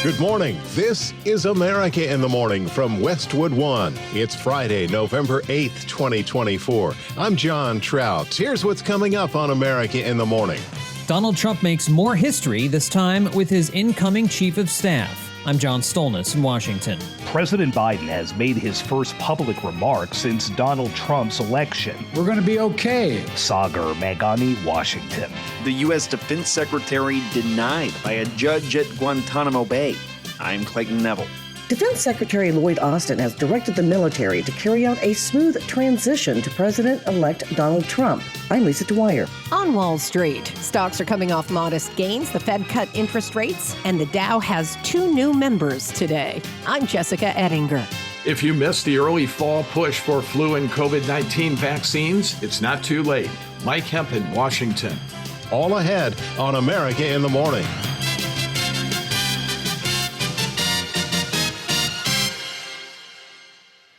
Good morning. This is America in the Morning from Westwood One. It's Friday, November 8th, 2024. I'm John Trout. Here's what's coming up on America in the Morning. Donald Trump makes more history, this time with his incoming chief of staff. I'm John Stolnis in Washington. President Biden has made his first public remarks since Donald Trump's election. We're going to be okay. Sagar Meghani, Washington. The U.S. Defense Secretary denied by a judge at Guantanamo Bay. I'm Clayton Neville. Defense Secretary Lloyd Austin has directed the military to carry out a smooth transition to President-elect Donald Trump. I'm Lisa Dwyer. On Wall Street, stocks are coming off modest gains. The Fed cut interest rates, and the Dow has 2 new members today. I'm Jessica Ettinger. If you missed the early fall push for flu and COVID-19 vaccines, it's not too late. Mike Hemp in Washington. All ahead on America in the Morning.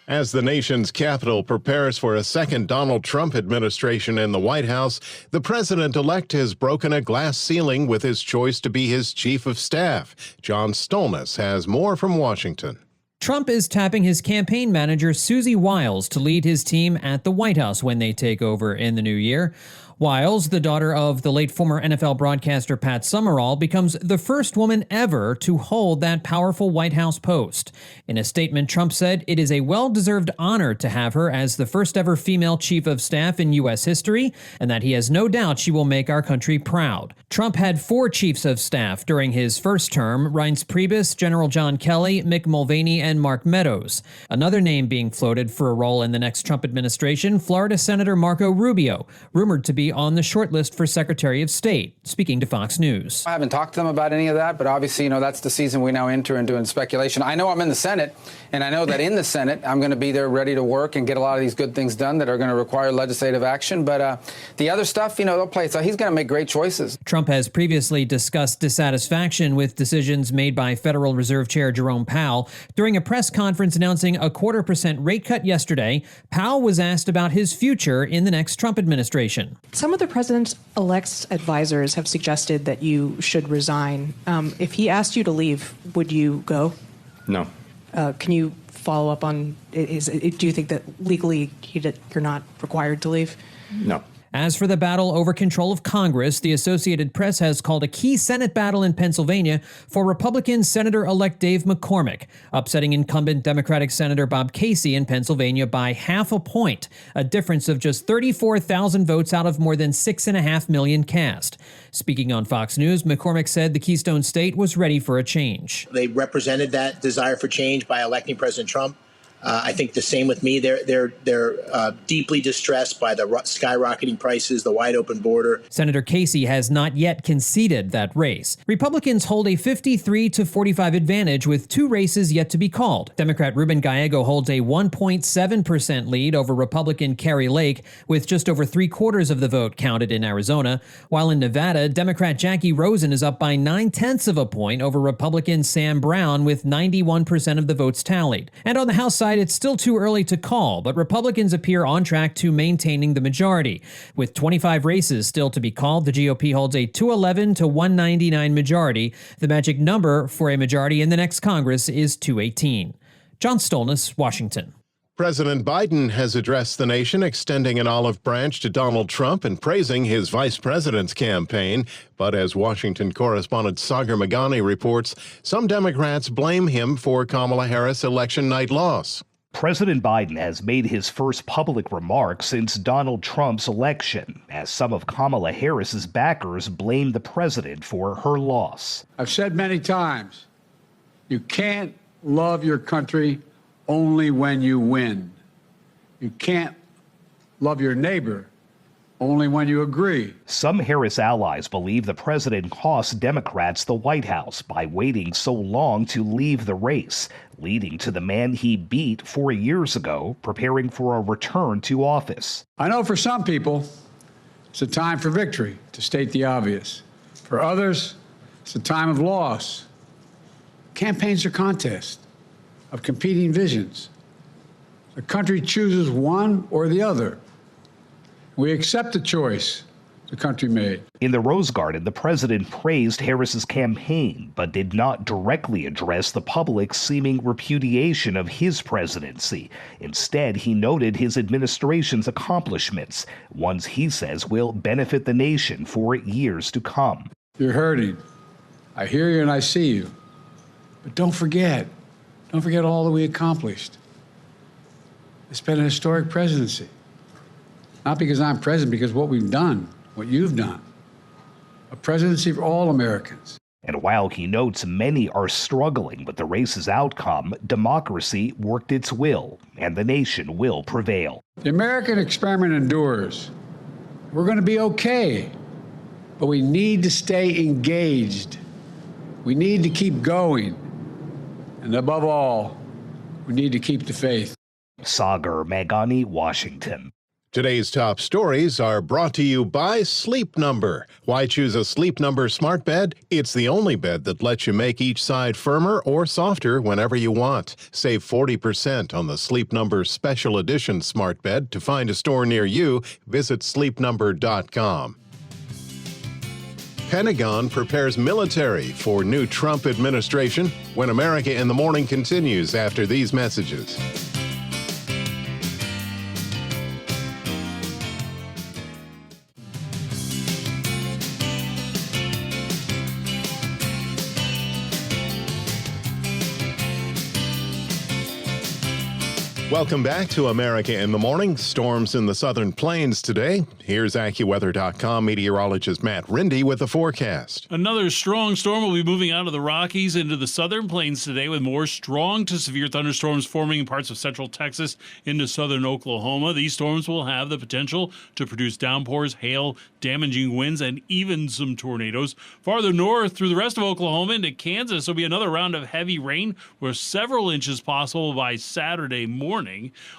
As the nation's capital prepares for a second Donald Trump administration in the White House, the president-elect has broken a glass ceiling with his choice to be his chief of staff. John Stolnis has more from Washington. Trump is tapping his campaign manager, Susie Wiles, to lead his team at the White House when they take over in the new year. Wiles, the daughter of the late former NFL broadcaster Pat Summerall, becomes the first woman ever to hold that powerful White House post. In a statement, Trump said it is a well-deserved honor to have her as the first ever female chief of staff in U.S. history, and that he has no doubt she will make our country proud. Trump had 4 chiefs of staff during his first term: Reince Priebus, General John Kelly, Mick Mulvaney, and Mark Meadows. Another name being floated for a role in the next Trump administration, Florida Senator Marco Rubio, rumored to be on the shortlist for Secretary of State, speaking to Fox News. I haven't talked to them about any of that, but obviously, that's the season we now enter into in speculation. I know I'm in the Senate, and I know that in the Senate, I'm going to be there ready to work and get a lot of these good things done that are going to require legislative action. But the other stuff, they'll play it. So he's going to make great choices. Trump has previously discussed dissatisfaction with decisions made by Federal Reserve Chair Jerome Powell. During a press conference announcing a 0.25% rate cut yesterday, Powell was asked about his future in the next Trump administration. Some of the president-elect's advisors have suggested that you should resign. If he asked you to leave, would you go? No. Can you follow up on, do you think that legally you're not required to leave? No. As for the battle over control of Congress, the Associated Press has called a key Senate battle in Pennsylvania for Republican Senator-elect Dave McCormick, upsetting incumbent Democratic Senator Bob Casey in Pennsylvania by 0.5 point, a difference of just 34,000 votes out of more than 6.5 million cast. Speaking on Fox News, McCormick said the Keystone State was ready for a change. They represented that desire for change by electing President Trump. I think the same with me. They're deeply distressed by the skyrocketing prices, the wide open border. Senator Casey has not yet conceded that race. Republicans hold a 53-45 advantage with 2 races yet to be called. Democrat Ruben Gallego holds a 1.7% lead over Republican Kari Lake, with just over 3/4 of the vote counted in Arizona, while in Nevada, Democrat Jackie Rosen is up by 0.9 point over Republican Sam Brown, with 91% of the votes tallied. And on the House side, it's still too early to call, but Republicans appear on track to maintaining the majority. With 25 races still to be called, the GOP holds a 211 to 199 majority. The magic number for a majority in the next Congress is 218. John Stolnis, Washington. President Biden has addressed the nation, extending an olive branch to Donald Trump and praising his vice president's campaign. But as Washington correspondent Sagar Meghani reports, some Democrats blame him for Kamala Harris' election night loss. President Biden has made his first public remarks since Donald Trump's election, as some of Kamala Harris's backers blame the president for her loss. I've said many times, you can't love your country only when you win. You can't love your neighbor only when you agree. Some Harris allies believe the president cost Democrats the White House by waiting so long to leave the race, leading to the man he beat 4 years ago preparing for a return to office. I know for some people, it's a time for victory, to state the obvious. For others, it's a time of loss. Campaigns are contests of competing visions. The country chooses one or the other. We accept the choice to the country made. In the Rose Garden, the president praised Harris's campaign, but did not directly address the public's seeming repudiation of his presidency. Instead, he noted his administration's accomplishments, ones he says will benefit the nation for years to come. You're hurting. I hear you and I see you. But don't forget all that we accomplished. It's been a historic presidency. Not because I'm president, because what we've done, what you've done. A presidency for all Americans. And while he notes many are struggling with the race's outcome, democracy worked its will, and the nation will prevail. The American experiment endures. We're going to be okay, but we need to stay engaged. We need to keep going. And above all, we need to keep the faith. Sagar Meghani, Washington. Today's top stories are brought to you by Sleep Number. Why choose a Sleep Number smart bed? It's the only bed that lets you make each side firmer or softer whenever you want. Save 40% on the Sleep Number Special Edition smart bed. To find a store near you, visit sleepnumber.com. Pentagon prepares military for new Trump administration. When America in the Morning continues after these messages. Welcome back to America in the Morning. Storms in the southern plains today. Here's AccuWeather.com meteorologist Matt Rindy with the forecast. Another strong storm will be moving out of the Rockies into the southern plains today, with more strong to severe thunderstorms forming in parts of central Texas into southern Oklahoma. These storms will have the potential to produce downpours, hail, damaging winds, and even some tornadoes. Farther north through the rest of Oklahoma into Kansas will be another round of heavy rain with several inches possible by Saturday morning.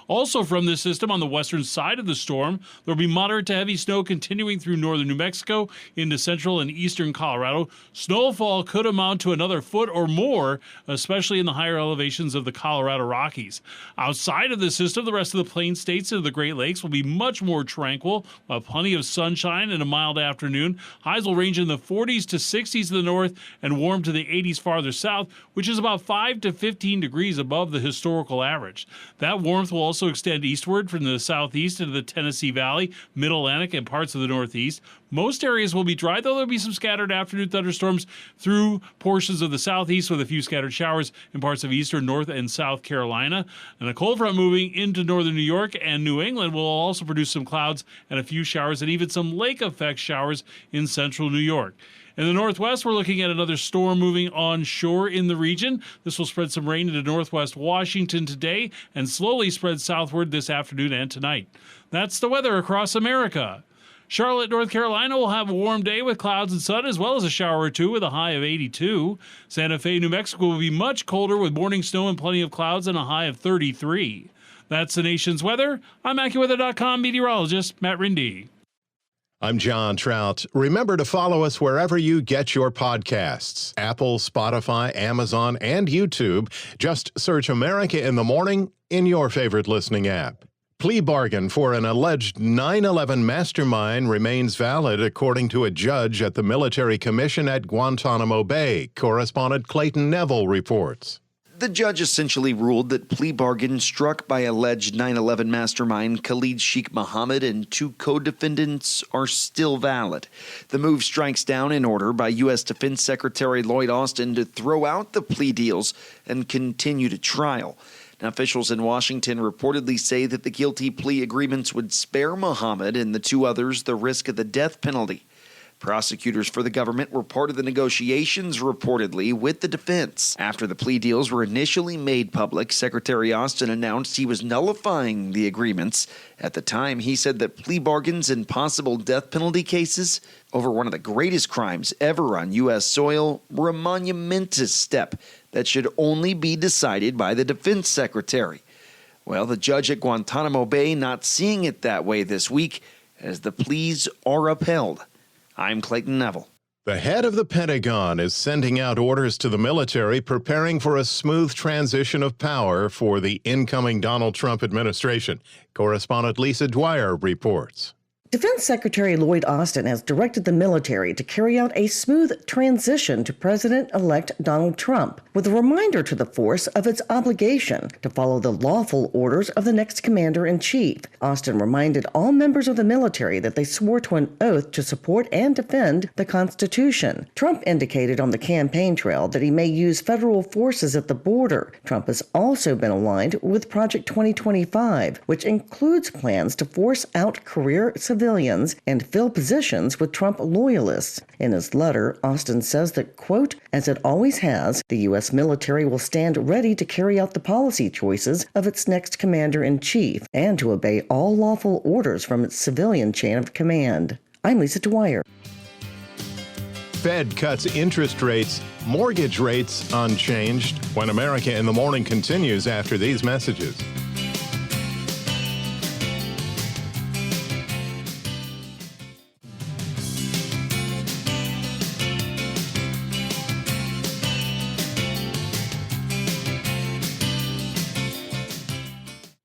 Also from this system on the western side of the storm, there will be moderate to heavy snow continuing through northern New Mexico into central and eastern Colorado. Snowfall could amount to another foot or more, especially in the higher elevations of the Colorado Rockies. Outside of the system, the rest of the plain states of the Great Lakes will be much more tranquil, plenty of sunshine and a mild afternoon. Highs will range in the 40s to 60s in the north and warm to the 80s farther south, which is about 5 to 15 degrees above the historical average. That warmth will also extend eastward from the southeast into the Tennessee Valley, Mid-Atlantic, and parts of the Northeast. Most areas will be dry, though there'll be some scattered afternoon thunderstorms through portions of the southeast with a few scattered showers in parts of eastern, North, and South Carolina. And a cold front moving into northern New York and New England will also produce some clouds and a few showers and even some lake effect showers in central New York. In the northwest, we're looking at another storm moving onshore in the region. This will spread some rain into northwest Washington today and slowly spread southward this afternoon and tonight. That's the weather across America. Charlotte, North Carolina will have a warm day with clouds and sun, as well as a shower or two with a high of 82. Santa Fe, New Mexico will be much colder with morning snow and plenty of clouds and a high of 33. That's the nation's weather. I'm AccuWeather.com meteorologist Matt Rindy. I'm John Trout. Remember to follow us wherever you get your podcasts. Apple, Spotify, Amazon, and YouTube. Just search America in the Morning in your favorite listening app. Plea bargain for an alleged 9/11 mastermind remains valid, according to a judge at the Military Commission at Guantanamo Bay. Correspondent Clayton Neville reports. The judge essentially ruled that plea bargains struck by alleged 9/11 mastermind Khalid Sheikh Mohammed and two co-defendants are still valid. The move strikes down an order by U.S. Defense Secretary Lloyd Austin to throw out the plea deals and continue to trial. Now, officials in Washington reportedly say that the guilty plea agreements would spare Mohammed and the two others the risk of the death penalty. Prosecutors for the government were part of the negotiations, reportedly, with the defense. After the plea deals were initially made public, Secretary Austin announced he was nullifying the agreements. At the time, he said that plea bargains in possible death penalty cases over one of the greatest crimes ever on U.S. soil were a monumentous step that should only be decided by the defense secretary. Well, the judge at Guantanamo Bay not seeing it that way this week, as the pleas are upheld. I'm Clayton Neville. The head of the Pentagon is sending out orders to the military, preparing for a smooth transition of power for the incoming Donald Trump administration. Correspondent Lisa Dwyer reports. Defense Secretary Lloyd Austin has directed the military to carry out a smooth transition to President-elect Donald Trump, with a reminder to the force of its obligation to follow the lawful orders of the next commander-in-chief. Austin reminded all members of the military that they swore to an oath to support and defend the Constitution. Trump indicated on the campaign trail that he may use federal forces at the border. Trump has also been aligned with Project 2025, which includes plans to force out career civilians and fill positions with Trump loyalists. In his letter, Austin says that, quote, as it always has, the U.S. military will stand ready to carry out the policy choices of its next commander-in-chief and to obey all lawful orders from its civilian chain of command. I'm Lisa Dwyer. Fed cuts interest rates, mortgage rates unchanged. When America in the Morning continues after these messages.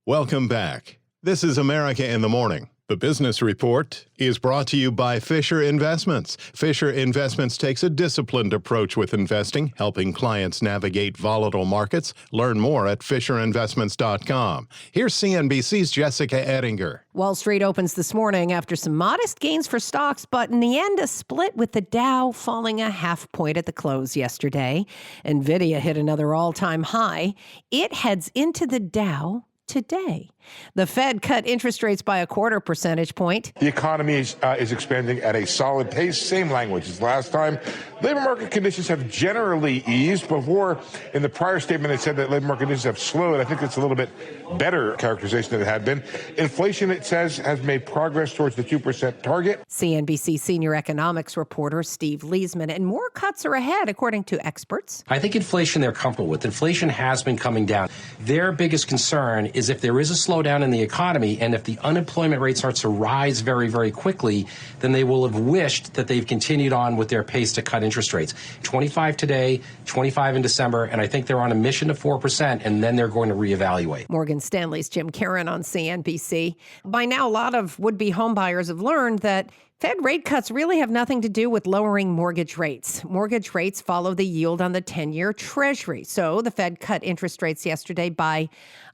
Welcome back. This is America in the Morning. The Business Report is brought to you by Fisher Investments. Fisher Investments takes a disciplined approach with investing, helping clients navigate volatile markets. Learn more at FisherInvestments.com. Here's CNBC's Jessica Ettinger. Wall Street opens this morning after some modest gains for stocks, but in the end, a split with the Dow falling a half point at the close yesterday. NVIDIA hit another all-time high. It heads into the Dow today. The Fed cut interest rates by a 1/4 percentage point. The economy is expanding at a solid pace. Same language as last time. Labor market conditions have generally eased. Before, in the prior statement, it said that labor market conditions have slowed. I think it's a little bit better characterization than it had been. Inflation, it says, has made progress towards the 2% target. CNBC senior economics reporter Steve Leisman, and more cuts are ahead, according to experts. I think inflation they're comfortable with. Inflation has been coming down. Their biggest concern is if there is a slowdown in the economy and if the unemployment rate starts to rise very, very quickly, then they will have wished that they've continued on with their pace to cut interest rates. 25 today, 25 in December, and I think they're on a mission to 4%, and then they're going to reevaluate. Morgan Stanley's Jim Caron on CNBC. By now, a lot of would-be homebuyers have learned that Fed rate cuts really have nothing to do with lowering mortgage rates. Mortgage rates follow the yield on the 10-year Treasury. So the Fed cut interest rates yesterday by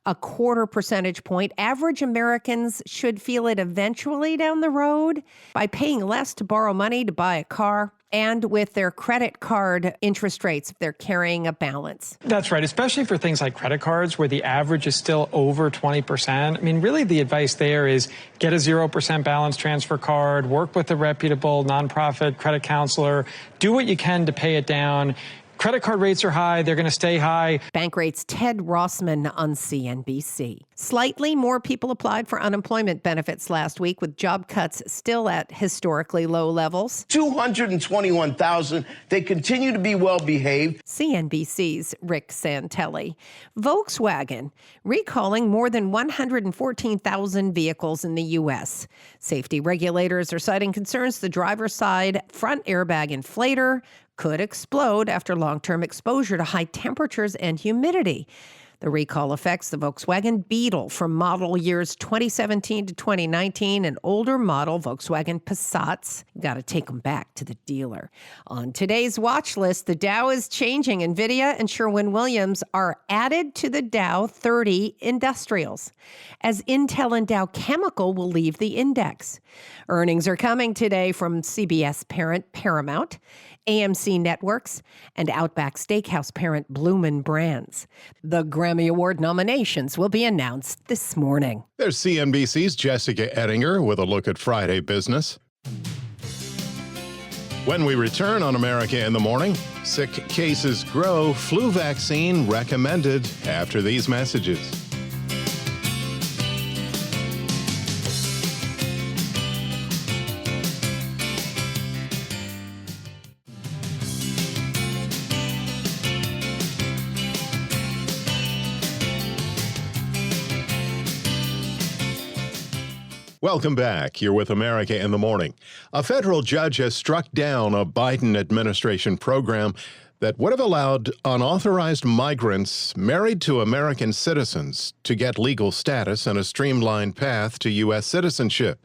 a 1/4 percentage point. Average Americans should feel it eventually down the road by paying less to borrow money to buy a car, and with their credit card interest rates if they're carrying a balance. That's right, especially for things like credit cards where the average is still over 20%. I mean, really the advice there is get a 0% balance transfer card, work with a reputable nonprofit credit counselor, do what you can to pay it down. Credit card rates are high. They're going to stay high. Bankrate's Ted Rossman on CNBC. Slightly more people applied for unemployment benefits last week, with job cuts still at historically low levels. 221,000. They continue to be well behaved. CNBC's Rick Santelli. Volkswagen recalling more than 114,000 vehicles in the U.S. Safety regulators are citing concerns the driver's side front airbag inflator could explode after long-term exposure to high temperatures and humidity. The recall affects the Volkswagen Beetle from model years 2017 to 2019 and older model Volkswagen Passats. Got to take them back to the dealer. On today's watch list, the Dow is changing. NVIDIA and Sherwin-Williams are added to the Dow 30 industrials, as Intel and Dow Chemical will leave the index. Earnings are coming today from CBS parent Paramount, AMC Networks, and Outback Steakhouse parent Bloomin' Brands. The Grammy Award nominations will be announced this morning. There's CNBC's Jessica Ettinger with a look at Friday business. When we return on America in the Morning, sick cases grow, flu vaccine recommended after these messages. Welcome back. You're with America in the Morning. A federal judge has struck down a Biden administration program that would have allowed unauthorized migrants married to American citizens to get legal status and a streamlined path to U.S. citizenship.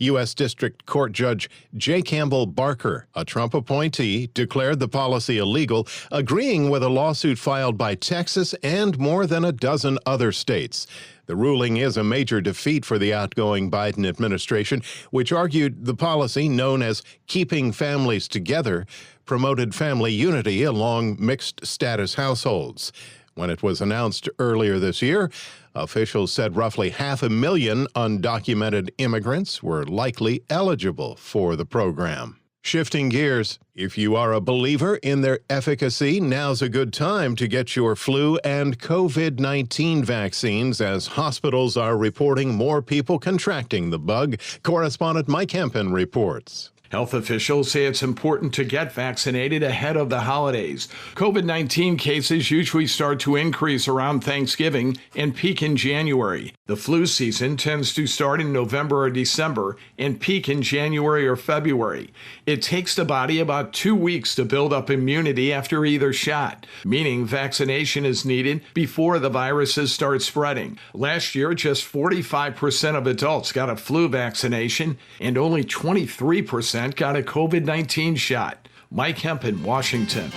U.S. District Court Judge J. Campbell Barker, a Trump appointee, declared the policy illegal, agreeing with a lawsuit filed by Texas and more than a dozen other states. The ruling is a major defeat for the outgoing Biden administration, which argued the policy, known as Keeping Families Together, promoted family unity along mixed-status households. When it was announced earlier this year, officials said roughly 500,000 undocumented immigrants were likely eligible for the program. Shifting gears, if you are a believer in their efficacy, now's a good time to get your flu and COVID-19 vaccines, as hospitals are reporting more people contracting the bug. Correspondent Mike Hempen reports. Health officials say it's important to get vaccinated ahead of the holidays. COVID-19 cases usually start to increase around Thanksgiving and peak in January. The flu season tends to start in November or December and peak in January or February. It takes the body about 2 weeks to build up immunity after either shot, meaning vaccination is needed before the viruses start spreading. Last year, just 45% of adults got a flu vaccination and only 23% got a COVID-19 shot. Mike Hempen, Washington.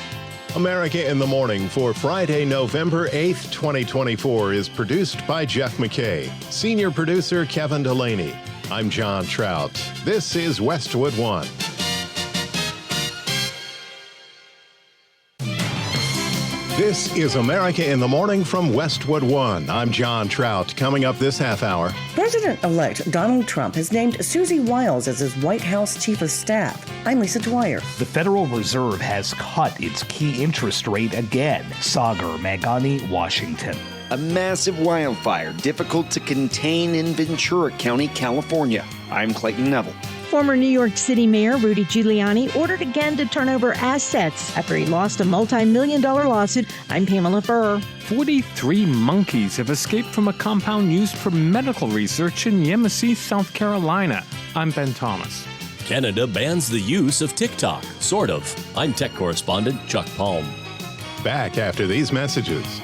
America in the Morning for Friday, November 8th, 2024 is produced by Jeff McKay. Senior producer Kevin Delaney. I'm John Trout. This is Westwood One. This is America in the Morning from Westwood One. I'm John Trout. Coming up this half hour. President-elect Donald Trump has named Susie Wiles as his White House Chief of Staff. I'm Lisa Dwyer. The Federal Reserve has cut its key interest rate again. Sagar Meghani, Washington. A massive wildfire difficult to contain in Ventura County, California. I'm Clayton Neville. Former New York City Mayor Rudy Giuliani ordered again to turn over assets after he lost a multi-million-dollar lawsuit. I'm Pamela Furr. 43 monkeys have escaped from a compound used for medical research in Yemassee, South Carolina. I'm Ben Thomas. Canada bans the use of TikTok. Sort of. I'm tech correspondent Chuck Palm. Back after these messages.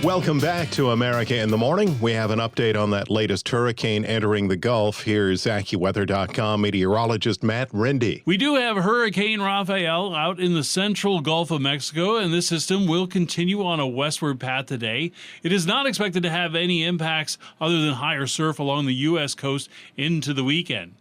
Welcome back to America in the Morning. We have an update on that latest hurricane entering the Gulf. Here's AccuWeather.com meteorologist Matt Rindy. We do have Hurricane Rafael out in the central Gulf of Mexico, and this system will continue on a westward path today. It is not expected to have any impacts other than higher surf along the U.S. coast into the weekend.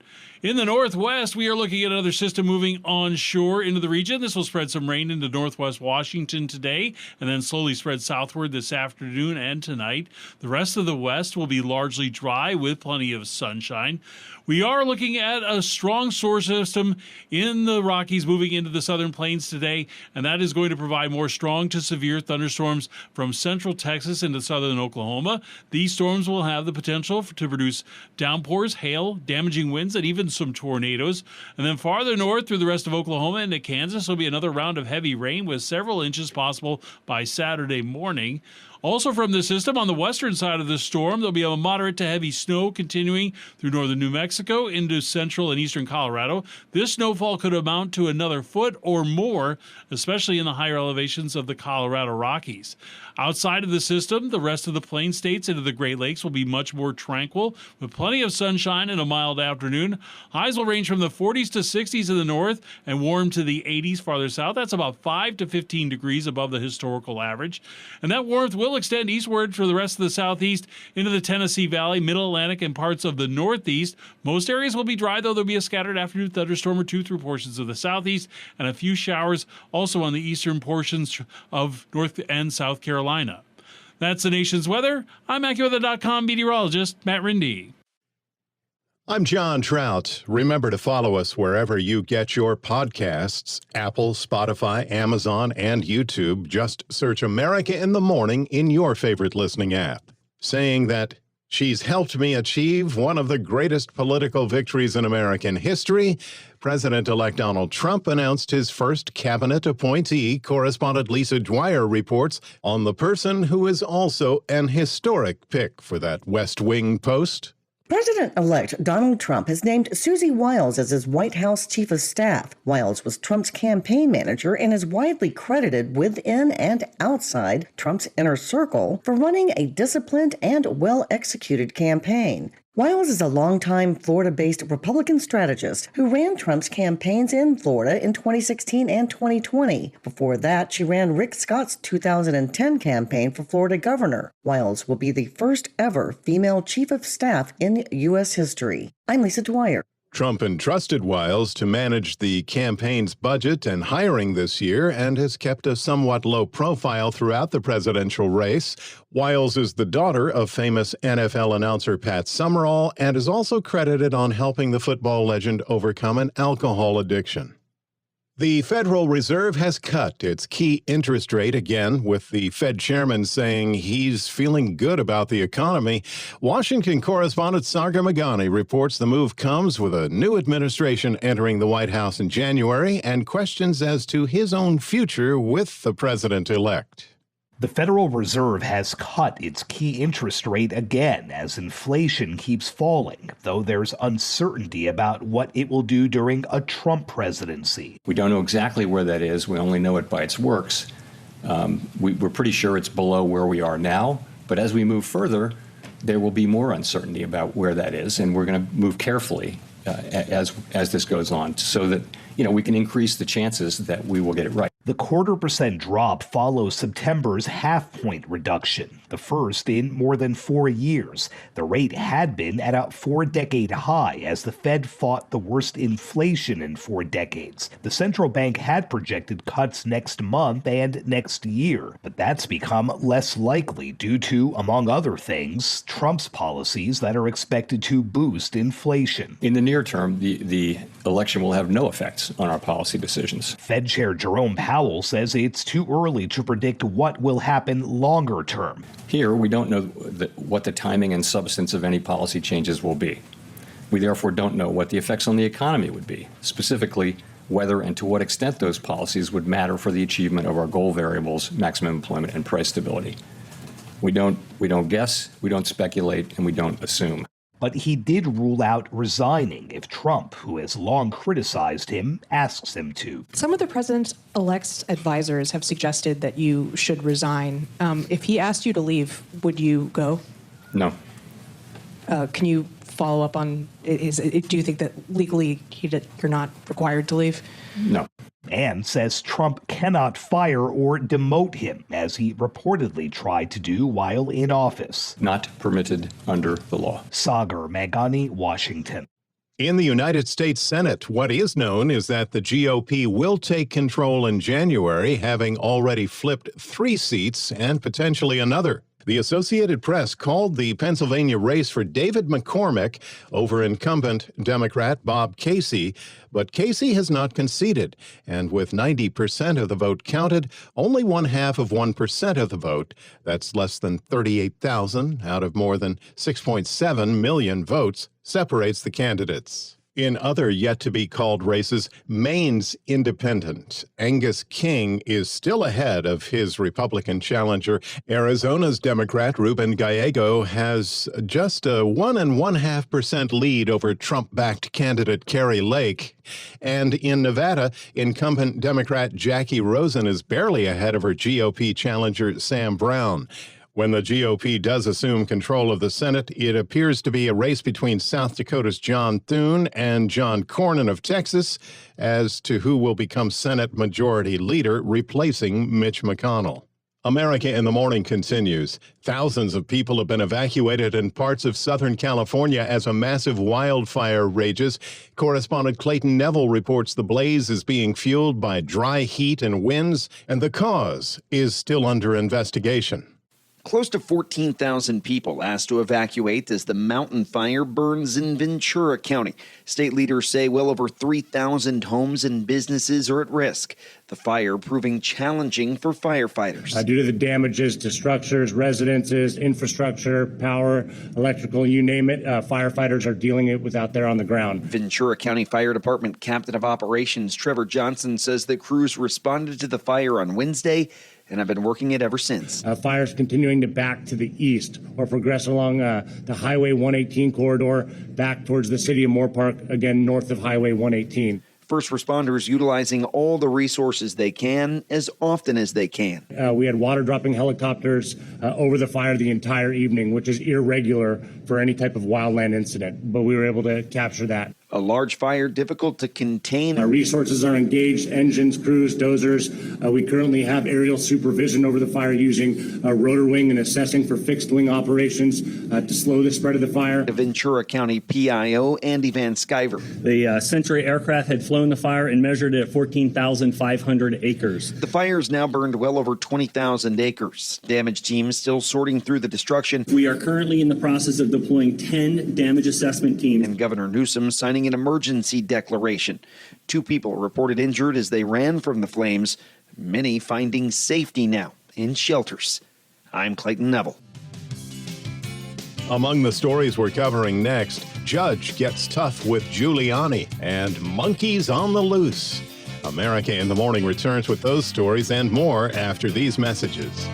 In the northwest, we are looking at another system moving onshore into the region. This will spread some rain into northwest Washington today and then slowly spread southward this afternoon and tonight. The rest of the west will be largely dry with plenty of sunshine. We are looking at a strong storm system in the Rockies moving into the southern plains today, and that is going to provide more strong to severe thunderstorms from central Texas into southern Oklahoma. These storms will have the potential to produce downpours, hail, damaging winds, and even some tornadoes. And then farther north through the rest of Oklahoma into Kansas will be another round of heavy rain with several inches possible by Saturday morning. Also from the system, on the western side of the storm, there'll be a moderate to heavy snow continuing through northern New Mexico into central and eastern Colorado. This snowfall could amount to another foot or more, especially in the higher elevations of the Colorado Rockies. Outside of the system, the rest of the plain states into the Great Lakes will be much more tranquil, with plenty of sunshine and a mild afternoon. Highs will range from the 40s to 60s in the north and warm to the 80s farther south. That's about 5 to 15 degrees above the historical average. And that warmth will extend eastward for the rest of the southeast into the Tennessee Valley, Middle Atlantic, and parts of the northeast. Most areas will be dry, though there'll be a scattered afternoon thunderstorm or two through portions of the southeast, and a few showers also on the eastern portions of North and South Carolina. That's the nation's weather. I'm AccuWeather.com meteorologist Matt Rindy. I'm John Trout. Remember to follow us wherever you get your podcasts, Apple, Spotify, Amazon, and YouTube. Just search America in the Morning in your favorite listening app. Saying that she's helped me achieve one of the greatest political victories in American history, President-elect Donald Trump announced his first cabinet appointee. Correspondent Lisa Dwyer reports on the person who is also an historic pick for that West Wing post. President-elect Donald Trump has named Susie Wiles as his White House chief of staff. Wiles was Trump's campaign manager and is widely credited within and outside Trump's inner circle for running a disciplined and well-executed campaign. Wiles is a longtime Florida-based Republican strategist who ran Trump's campaigns in Florida in 2016 and 2020. Before that, she ran Rick Scott's 2010 campaign for Florida governor. Wiles will be the first ever female chief of staff in U.S. history. I'm Lisa Dwyer. Trump entrusted Wiles to manage the campaign's budget and hiring this year and has kept a somewhat low profile throughout the presidential race. Wiles is the daughter of famous NFL announcer Pat Summerall and is also credited on helping the football legend overcome an alcohol addiction. The Federal Reserve has cut its key interest rate again, with the Fed chairman saying he's feeling good about the economy. Washington correspondent Sagar Meghani reports the move comes with a new administration entering the White House in January and questions as to his own future with the president-elect. The Federal Reserve has cut its key interest rate again as inflation keeps falling, though there's uncertainty about what it will do during a Trump presidency. We don't know exactly where that is. We only know it by its works. We're pretty sure it's below where we are now, but as we move further, there will be more uncertainty about where that is, and we're going to move carefully as this goes on so that we can increase the chances that we will get it right. The 0.25% drop follows September's half-point reduction, the first in more than 4 years. The rate had been at a 4-decade high as the Fed fought the worst inflation in 4 decades. The central bank had projected cuts next month and next year, but that's become less likely due to, among other things, Trump's policies that are expected to boost inflation. In the near term, the election will have no effects on our policy decisions. Fed Chair Jerome Powell says it's too early to predict what will happen longer term. Here, we don't know what the timing and substance of any policy changes will be. We therefore don't know what the effects on the economy would be, specifically whether and to what extent those policies would matter for the achievement of our goal variables, maximum employment and price stability. We don't guess, we don't speculate, and we don't assume. But he did rule out resigning if Trump, who has long criticized him, asks him to. Some of the president-elect's advisors have suggested that you should resign. If he asked you to leave, would you go? No. Can you follow up on, do you think that legally you're not required to leave? No. And says Trump cannot fire or demote him, as he reportedly tried to do while in office. Not permitted under the law. Sagar Meghani, Washington. In the United States Senate, what is known is that the GOP will take control in January, having already flipped 3 seats and potentially another. The Associated Press called the Pennsylvania race for David McCormick over incumbent Democrat Bob Casey, but Casey has not conceded, and with 90% of the vote counted, only 0.5% of the vote, that's less than 38,000 out of more than 6.7 million votes, separates the candidates. In other yet-to-be-called races, Maine's independent Angus King is still ahead of his Republican challenger. Arizona's Democrat Ruben Gallego has just a 1.5% lead over Trump-backed candidate Kari Lake. And in Nevada, incumbent Democrat Jackie Rosen is barely ahead of her GOP challenger Sam Brown. When the GOP does assume control of the Senate, it appears to be a race between South Dakota's John Thune and John Cornyn of Texas as to who will become Senate Majority Leader, replacing Mitch McConnell. America in the Morning continues. Thousands of people have been evacuated in parts of Southern California as a massive wildfire rages. Correspondent Clayton Neville reports the blaze is being fueled by dry heat and winds, and the cause is still under investigation. Close to 14,000 people asked to evacuate as the mountain fire burns in Ventura County. State leaders say well over 3,000 homes and businesses are at risk. The fire proving challenging for firefighters. Due to the damages to structures, residences, infrastructure, power, electrical, you name it, firefighters are dealing with out there on the ground. Ventura County Fire Department Captain of Operations Trevor Johnson says that crews responded to the fire on Wednesday and have been working it ever since. Fires continuing to back to the east or progress along the Highway 118 corridor back towards the city of Moore Park, again north of Highway 118. First responders utilizing all the resources they can as often as they can. We had water dropping helicopters over the fire the entire evening, which is irregular for any type of wildland incident, but we were able to capture that. A large fire difficult to contain. Our resources are engaged, engines, crews, dozers. We currently have aerial supervision over the fire using a rotor wing and assessing for fixed wing operations to slow the spread of the fire. Ventura County PIO Andy Van Sciver. The Century aircraft had flown the fire and measured it at 14,500 acres. The fire has now burned well over 20,000 acres. Damage teams still sorting through the destruction. We are currently in the process of deploying 10 damage assessment teams. And Governor Newsom signing an emergency declaration. 2 people reported injured as they ran from the flames, many finding safety now in shelters. I'm Clayton Neville. Among the stories we're covering next, judge gets tough with Giuliani and monkeys on the loose. America in the Morning returns with those stories and more after these messages.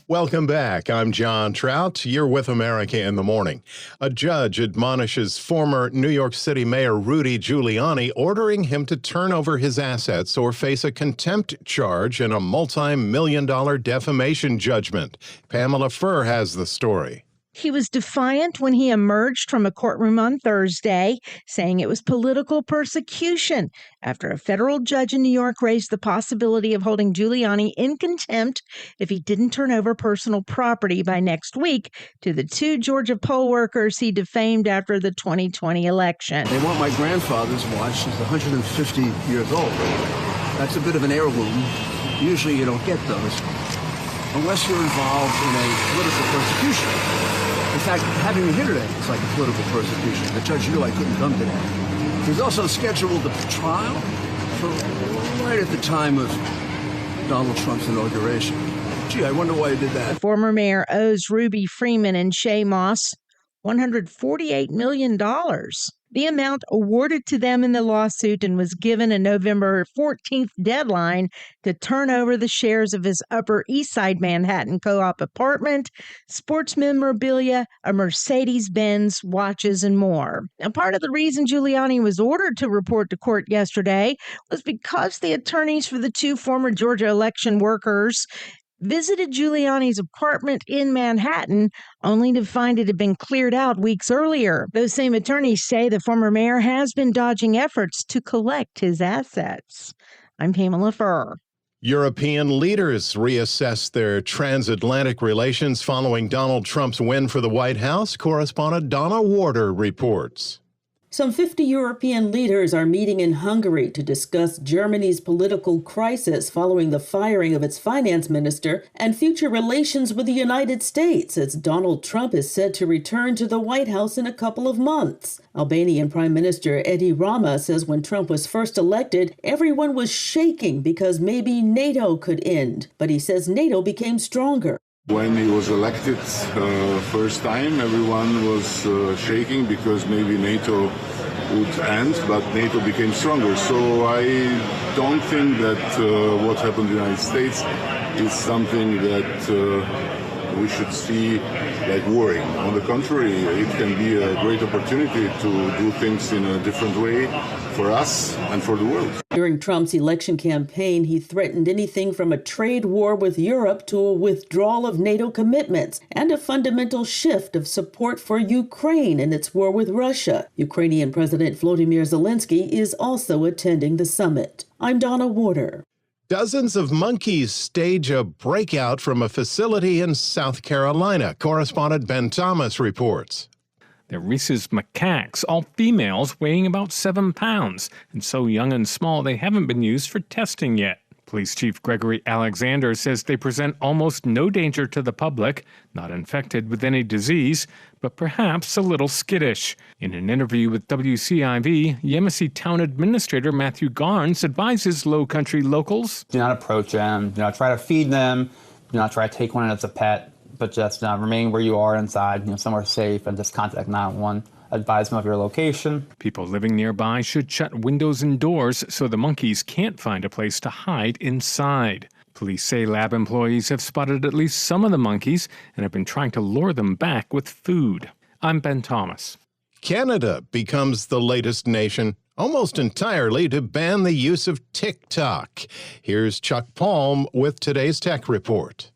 Welcome back. I'm John Trout. You're with America in the Morning. A judge admonishes former New York City Mayor Rudy Giuliani, ordering him to turn over his assets or face a contempt charge in a multi-million-dollar defamation judgment. Pamela Furr has the story. He was defiant when he emerged from a courtroom on Thursday, saying it was political persecution after a federal judge in New York raised the possibility of holding Giuliani in contempt if he didn't turn over personal property by next week to the 2 Georgia poll workers he defamed after the 2020 election. They want my grandfather's watch. He's 150 years old. That's a bit of an heirloom. Usually you don't get those unless you're involved in a political persecution. In fact, having me here today is like a political persecution. The judge knew I couldn't come today. He's also scheduled a trial for right at the time of Donald Trump's inauguration. Gee, I wonder why he did that. The former mayor owes Ruby Freeman and Shay Moss $148 million. The amount awarded to them in the lawsuit and was given a November 14th deadline to turn over the shares of his Upper East Side Manhattan co-op apartment, sports memorabilia, a Mercedes-Benz, watches, and more. Now, part of the reason Giuliani was ordered to report to court yesterday was because the attorneys for the 2 former Georgia election workers visited Giuliani's apartment in Manhattan, only to find it had been cleared out weeks earlier. Those same attorneys say the former mayor has been dodging efforts to collect his assets. I'm Pamela Furr. European leaders reassess their transatlantic relations following Donald Trump's win for the White House. Correspondent Donna Warder reports. Some 50 European leaders are meeting in Hungary to discuss Germany's political crisis following the firing of its finance minister and future relations with the United States, as Donald Trump is said to return to the White House in a couple of months. Albanian Prime Minister Edi Rama says when Trump was first elected, everyone was shaking because maybe NATO could end. But he says NATO became stronger. When he was elected first time, everyone was shaking because maybe NATO would end, but NATO became stronger. So I don't think that what happened in the United States is something that we should see like worrying. On the contrary, it can be a great opportunity to do things in a different way for us and for the world. During Trump's election campaign, he threatened anything from a trade war with Europe to a withdrawal of NATO commitments and a fundamental shift of support for Ukraine in its war with Russia. Ukrainian President Volodymyr Zelensky is also attending the summit. I'm Donna Warder. Dozens of monkeys stage a breakout from a facility in South Carolina. Correspondent Ben Thomas reports. They're rhesus macaques, all females weighing about 7 pounds, and so young and small they haven't been used for testing yet. Police Chief Gregory Alexander says they present almost no danger to the public, not infected with any disease, but perhaps a little skittish. In an interview with WCIV, Yemassee Town Administrator Matthew Garnes advises Low Country locals, do not approach them, do not try to feed them, Do not try to take one as a pet, but just remain where you are inside, somewhere safe, and just contact 911. Advise them of your location. People living nearby should shut windows and doors so the monkeys can't find a place to hide inside. Police say lab employees have spotted at least some of the monkeys and have been trying to lure them back with food. I'm Ben Thomas. Canada becomes the latest nation almost entirely to ban the use of TikTok. Here's Chuck Palm with today's Tech Report.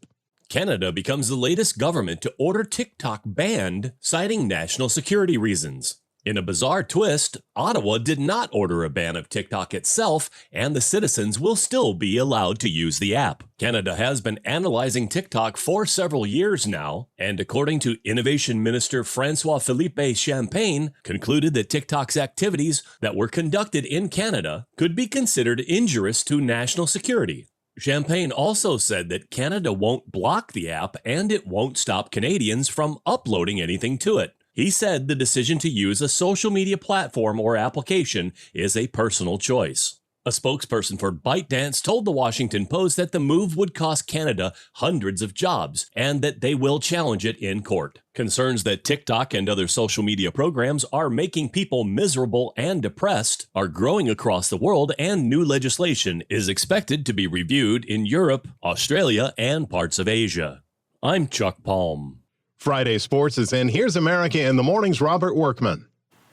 Canada becomes the latest government to order TikTok banned, citing national security reasons. In a bizarre twist, Ottawa did not order a ban of TikTok itself, and the citizens will still be allowed to use the app. Canada has been analyzing TikTok for several years now, and according to Innovation Minister François-Philippe Champagne, concluded that TikTok's activities that were conducted in Canada could be considered injurious to national security. Champagne also said that Canada won't block the app and it won't stop Canadians from uploading anything to it. He said the decision to use a social media platform or application is a personal choice. A spokesperson for ByteDance told the Washington Post that the move would cost Canada hundreds of jobs and that they will challenge it in court. Concerns that TikTok and other social media programs are making people miserable and depressed are growing across the world, and new legislation is expected to be reviewed in Europe, Australia, and parts of Asia. I'm Chuck Palm. Friday Sports is in. Here's America in the Morning's Robert Workman.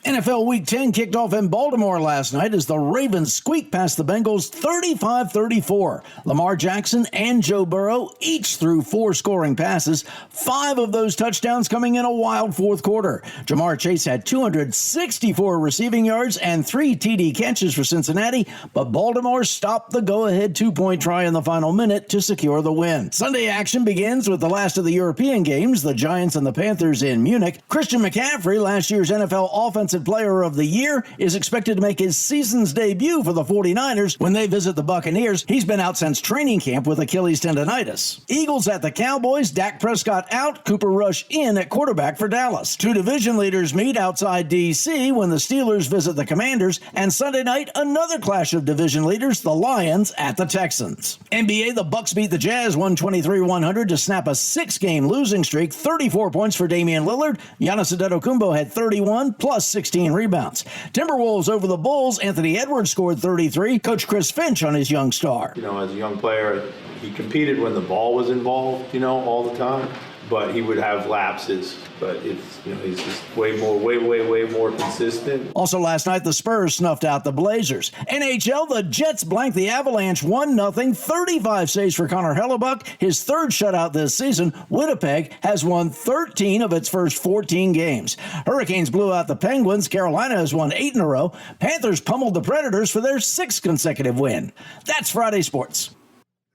NFL Week 10 kicked off in Baltimore last night as the Ravens squeaked past the Bengals 35-34. Lamar Jackson and Joe Burrow each threw 4 scoring passes, 5 of those touchdowns coming in a wild fourth quarter. Jamar Chase had 264 receiving yards and 3 TD catches for Cincinnati, but Baltimore stopped the go-ahead 2-point try in the final minute to secure the win. Sunday action begins with the last of the European games, the Giants and the Panthers in Munich. Christian McCaffrey, last year's NFL Offensive Player of the Year, is expected to make his season's debut for the 49ers when they visit the Buccaneers. He's been out since training camp with Achilles tendonitis. Eagles at the Cowboys, Dak Prescott out, Cooper Rush in at quarterback for Dallas. 2 division leaders meet outside D.C. when the Steelers visit the Commanders, and Sunday night, another clash of division leaders, the Lions at the Texans. NBA, the Bucks beat the Jazz 123-100 to snap a 6-game losing streak, 34 points for Damian Lillard. Giannis Antetokounmpo had 31 plus 16 rebounds. Timberwolves over the Bulls. Anthony Edwards scored 33. Coach Chris Finch on his young star. As a young player, he competed when the ball was involved, all the time. But he would have lapses. But it's, he's just way more consistent. Also last night, the Spurs snuffed out the Blazers. NHL, the Jets blanked the Avalanche 1-0. 35 saves for Connor Hellebuck, his 3rd shutout this season. Winnipeg has won 13 of its first 14 games. Hurricanes blew out the Penguins. Carolina has won 8 in a row. Panthers pummeled the Predators for their 6th consecutive win. That's Friday Sports.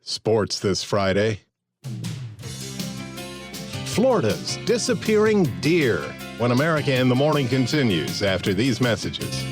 Sports this Friday. Florida's disappearing deer. When America in the Morning continues after these messages.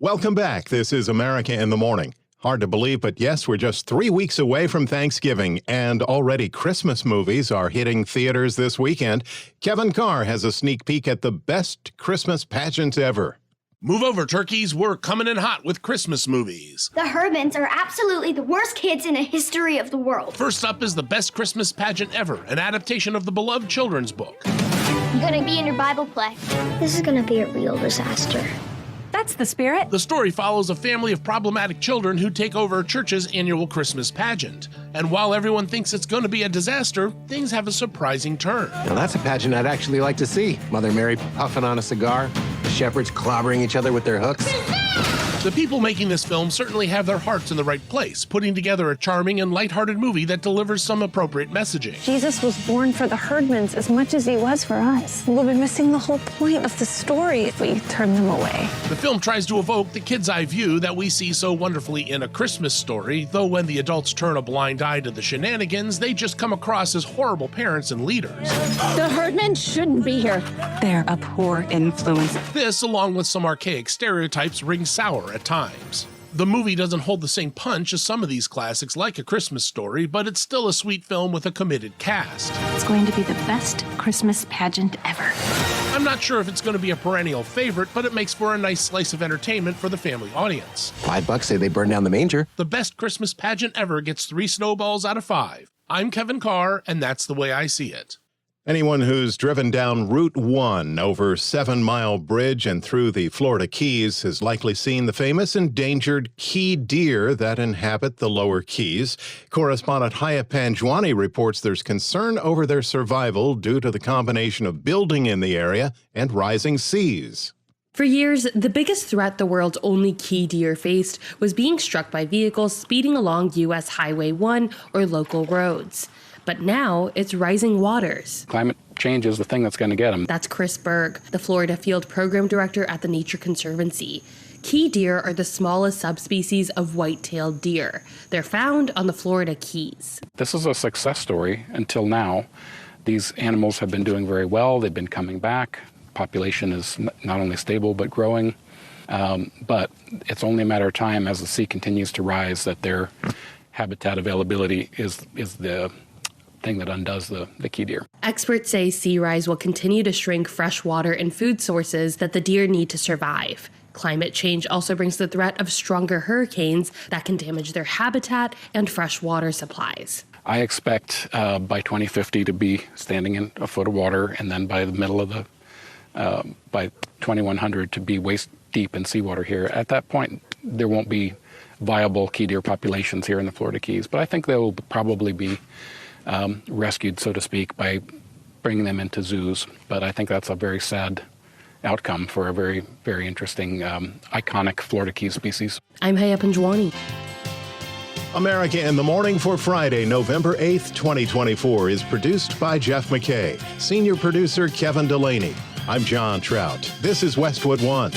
Welcome back. This is America in the Morning. Hard to believe, but yes, we're just 3 weeks away from Thanksgiving, and already Christmas movies are hitting theaters this weekend. Kevin Carr has a sneak peek at the best Christmas pageant ever. Move over, turkeys. We're coming in hot with Christmas movies. The Herdmans are absolutely the worst kids in the history of the world. First up is the best Christmas pageant ever, an adaptation of the beloved children's book. I'm gonna be in your Bible play. This is gonna be a real disaster. That's the spirit. The story follows a family of problematic children who take over a church's annual Christmas pageant. And while everyone thinks it's going to be a disaster, things have a surprising turn. Now that's a pageant I'd actually like to see. Mother Mary puffing on a cigar, the shepherds clobbering each other with their hooks. The people making this film certainly have their hearts in the right place, putting together a charming and lighthearted movie that delivers some appropriate messaging. Jesus was born for the Herdmans as much as he was for us. We'll be missing the whole point of the story if we turn them away. The film tries to evoke the kid's eye view that we see so wonderfully in A Christmas Story, though when the adults turn a blind eye to the shenanigans, they just come across as horrible parents and leaders. The Herdmans shouldn't be here. They're a poor influence. This, along with some archaic stereotypes, rings sour at times. The movie doesn't hold the same punch as some of these classics like A Christmas Story, but it's still a sweet film with a committed cast. It's going to be the best Christmas pageant ever. I'm not sure if it's going to be a perennial favorite, but it makes for a nice slice of entertainment for the family audience. $5 say they burned down the manger. The best Christmas pageant ever gets 3 snowballs out of 5. I'm Kevin Carr, and that's the way I see it. Anyone who's driven down Route 1 over 7 Mile Bridge and through the Florida Keys has likely seen the famous endangered key deer that inhabit the lower Keys. Correspondent Haya Panjwani reports there's concern over their survival due to the combination of building in the area and rising seas. For years, the biggest threat the world's only key deer faced was being struck by vehicles speeding along U.S. Highway 1 or local roads. But now it's rising waters. Climate change is the thing that's going to get them. That's Chris Berg, the Florida Field Program Director at the Nature Conservancy. Key deer are the smallest subspecies of white-tailed deer. They're found on the Florida Keys. This is a success story until now. These animals have been doing very well. They've been coming back. Population is not only stable but growing. But it's only a matter of time as the sea continues to rise that their habitat availability is the thing that undoes the key deer. Experts say sea rise will continue to shrink fresh water and food sources that the deer need to survive. Climate change also brings the threat of stronger hurricanes that can damage their habitat and fresh water supplies. I expect by 2050 to be standing in a foot of water, and then by the middle of by 2100 to be waist deep in seawater here. At that point, there won't be viable key deer populations here in the Florida Keys, but I think they will probably be rescued, so to speak, by bringing them into zoos. But I think that's a very sad outcome for a very, very interesting, iconic Florida Keys species. I'm Haya Panjwani. America in the Morning for Friday, November 8th, 2024 is produced by Jeff McKay. Senior producer Kevin Delaney. I'm John Trout. This is Westwood One.